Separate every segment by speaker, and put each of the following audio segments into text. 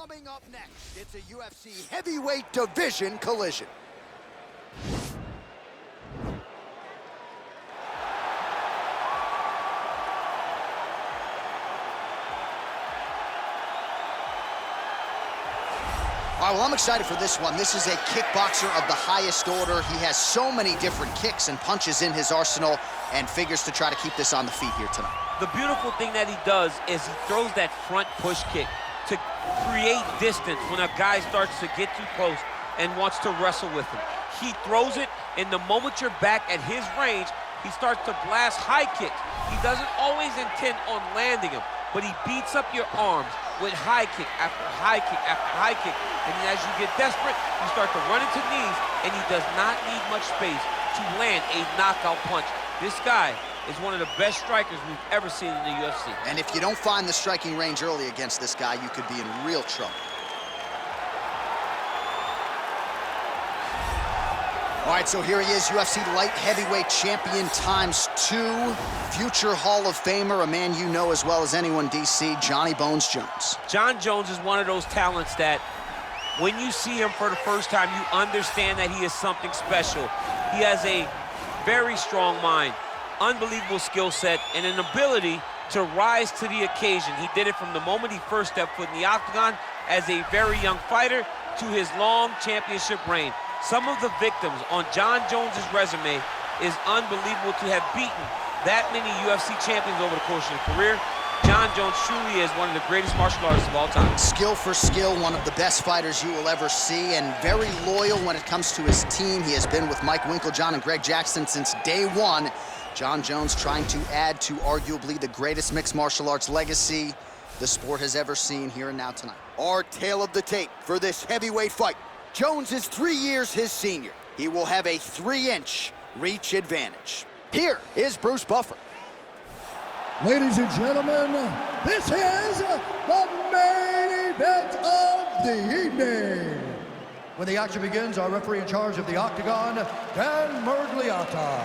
Speaker 1: Coming up next, it's a UFC heavyweight division collision. All right, well, I'm excited for this one. This is a kickboxer of the highest order. He has so many different kicks and punches in his arsenal and figures to try to keep this on the feet here tonight.
Speaker 2: The beautiful thing that he does is he throws that front push kick to create distance when a guy starts to get too close and wants to wrestle with him. He throws it, and the moment you're back at his range, he starts to blast high kicks. He doesn't always intend on landing him, but he beats up your arms with high kick after high kick after high kick. And then as you get desperate, you start to run into knees, and he does not need much space to land a knockout punch. This guy is one of the best strikers we've ever seen in the UFC.
Speaker 1: And if you don't find the striking range early against this guy, you could be in real trouble. All right, so here he is, UFC light heavyweight champion ×2, future Hall of Famer, a man you know as well as anyone, DC, Johnny Bones Jones.
Speaker 2: Jon Jones is one of those talents that when you see him for the first time, you understand that he is something special. He has a very strong mind, unbelievable skill set, and an ability to rise to the occasion. He did it from the moment he first stepped foot in the octagon as a very young fighter to his long championship reign. Some of the victims on Jon Jones's resume is unbelievable to have beaten that many UFC champions over the course of his career. Jon Jones truly is one of the greatest martial artists of all time.
Speaker 1: Skill for skill, one of the best fighters you will ever see, and very loyal when it comes to his team. He has been with Mike Winkeljohn and Greg Jackson since day one. Jon Jones trying to add to arguably the greatest mixed martial arts legacy the sport has ever seen here and now tonight. Our tale of the tape for this heavyweight fight. Jones is 3 years his senior. He will have a 3-inch reach advantage. Here is Bruce Buffer.
Speaker 3: Ladies and gentlemen, this is the main event of the evening. When the action begins, our referee in charge of the Octagon, Dan Mergliata.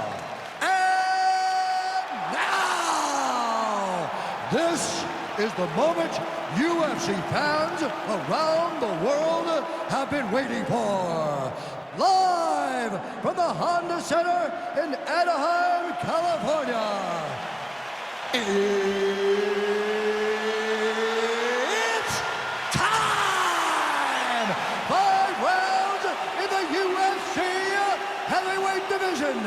Speaker 3: And now, this is the moment UFC fans around the world have been waiting for. Live from the Honda Center in Anaheim, California. It's time! 5 rounds in the UFC heavyweight division.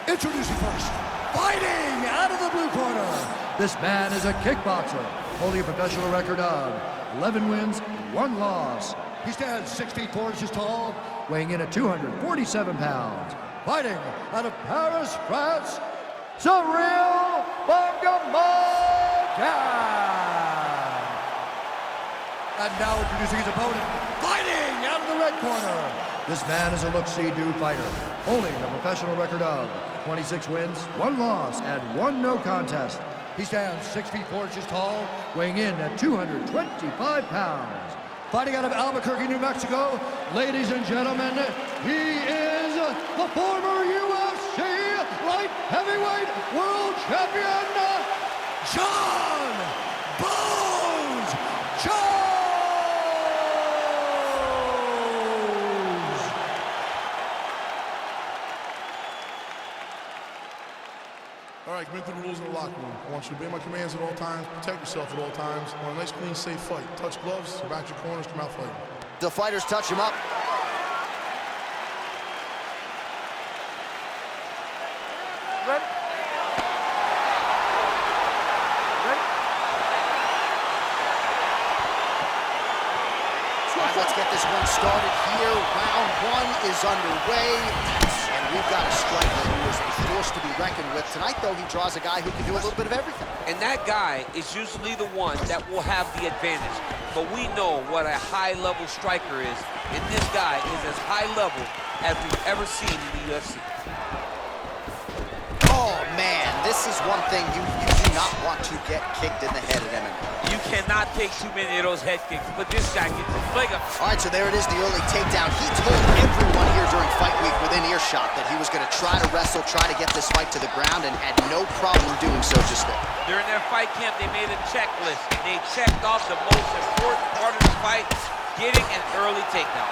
Speaker 3: Introducing first, fighting out of the blue corner. This man is a kickboxer, holding a professional record of 11 wins, 1 loss. He stands 6 feet 4 inches tall, weighing in at 247 pounds. Fighting out of Paris, France, Ciryl Gane. And now introducing his opponent, fighting out of the red corner. This man is a look-see-do fighter, holding a professional record of 26 wins, 1 loss, and 1 no contest. He stands 6 feet 4 inches tall, weighing in at 225 pounds. Fighting out of Albuquerque, New Mexico, ladies and gentlemen, he is the former UFC light heavyweight world champion, Jon Bones Jones!
Speaker 4: All right, commit to the rules in the locker room. I want you to obey my commands at all times, protect yourself at all times. I want a nice, clean, safe fight. Touch gloves, back your corners, come out fighting.
Speaker 1: The fighters touch him up.
Speaker 2: Ready?
Speaker 1: All right, let's get this one started here. Round 1 is underway. And we've got a striker who is a force to be reckoned with. Tonight, though, he draws a guy who can do a little bit of everything.
Speaker 2: And that guy is usually the one that will have the advantage. But we know what a high-level striker is, and this guy is as high level as we've ever seen in the UFC.
Speaker 1: Oh, man, this is one thing you do not want to get kicked in the head at MMA.
Speaker 2: You cannot take too many of those head kicks, but this guy gets his leg up.
Speaker 1: All right, so there it is, the early takedown. He told everyone here during fight week within earshot that he was going to try to wrestle, try to get this fight to the ground, and had no problem doing so just there.
Speaker 2: During their fight camp, they made a checklist. They checked off the most important part of the fight, getting an early takedown.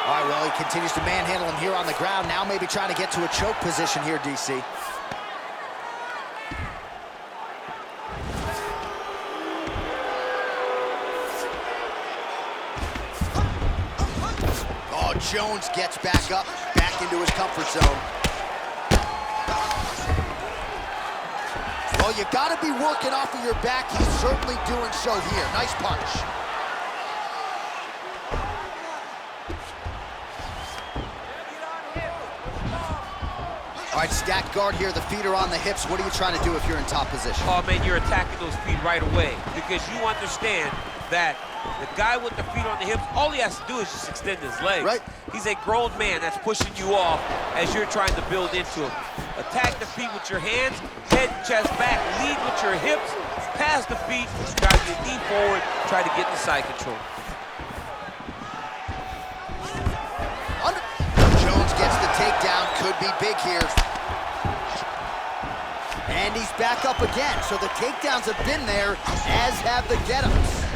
Speaker 1: All right, well, he continues to manhandle him here on the ground. Now maybe trying to get to a choke position here, DC. Oh, Jones gets back up, back into his comfort zone. Well, you got to be working off of your back. He's certainly doing so here. Nice punch. All right, stacked guard here. The feet are on the hips. What are you trying to do if you're in top position?
Speaker 2: Oh, man, you're attacking those feet right away because you understand that the guy with the feet on the hips, all he has to do is just extend his legs.
Speaker 1: Right.
Speaker 2: He's a grown man that's pushing you off as you're trying to build into him. Attack the feet with your hands, head, chest back, lead with your hips, pass the feet, drive your knee forward, try to get the side control.
Speaker 1: Jones gets the takedown, could be big here. And he's back up again, so the takedowns have been there, as have the get-ups.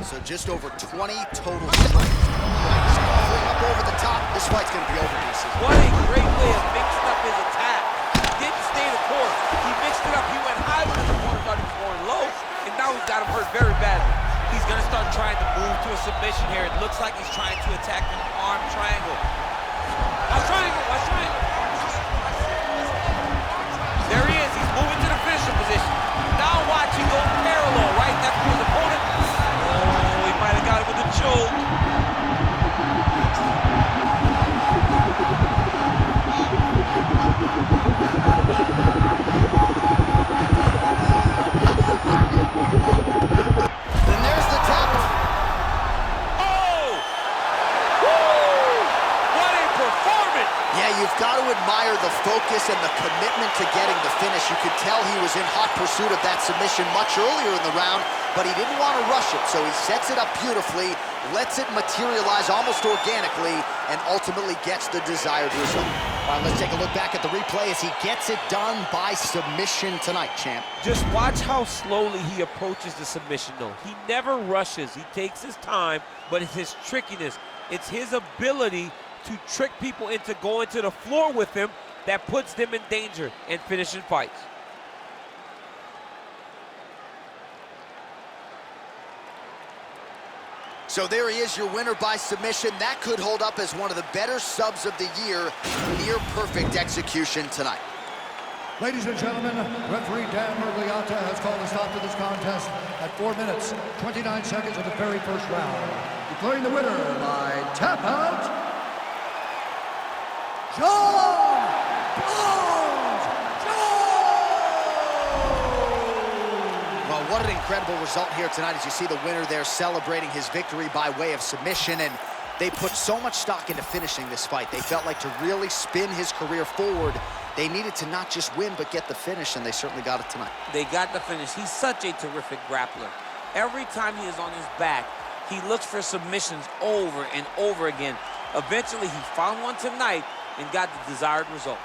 Speaker 1: So just over 20 total strikes. He's covering up over the top. This fight's gonna be over, DC.
Speaker 2: What a great way of mixing up his attack. He didn't stay the course. He mixed it up. He went high when the corner thought he was going low, and now he's got him hurt very badly. He's gonna start trying to move to a submission here. It looks like he's trying to attack an arm triangle. Watch triangle, watch triangle. There he is. He's moving to the finisher position. Now watch him go parallel, right? That's for his opponent. Oh, he might have got it with a choke.
Speaker 1: And there's the tap.
Speaker 2: Oh! Woo! What a performance!
Speaker 1: Yeah, you've got to admire the focus and the commitment to getting the finish. You could tell he was in hot pursuit of that submission much earlier in the round, but he didn't want to rush it, so he sets it up beautifully, lets it materialize almost organically, and ultimately gets the desired result. All right, let's take a look back at the replay as he gets it done by submission tonight, champ.
Speaker 2: Just watch how slowly he approaches the submission, though. He never rushes. He takes his time, but it's his trickiness. It's his ability to trick people into going to the floor with him that puts them in danger and finishing fights.
Speaker 1: So there he is, your winner by submission. That could hold up as one of the better subs of the year. Near perfect execution tonight.
Speaker 3: Ladies and gentlemen, referee Dan Mergliata has called a stop to this contest at 4 minutes, 29 seconds of the very first round. Declaring the winner by tap out, John Jones!
Speaker 1: Well, what an incredible result here tonight as you see the winner there celebrating his victory by way of submission, and they put so much stock into finishing this fight. They felt like to really spin his career forward, they needed to not just win, but get the finish, and they certainly got it tonight.
Speaker 2: They got the finish. He's such a terrific grappler. Every time he is on his back, he looks for submissions over and over again. Eventually, he found one tonight and got the desired result.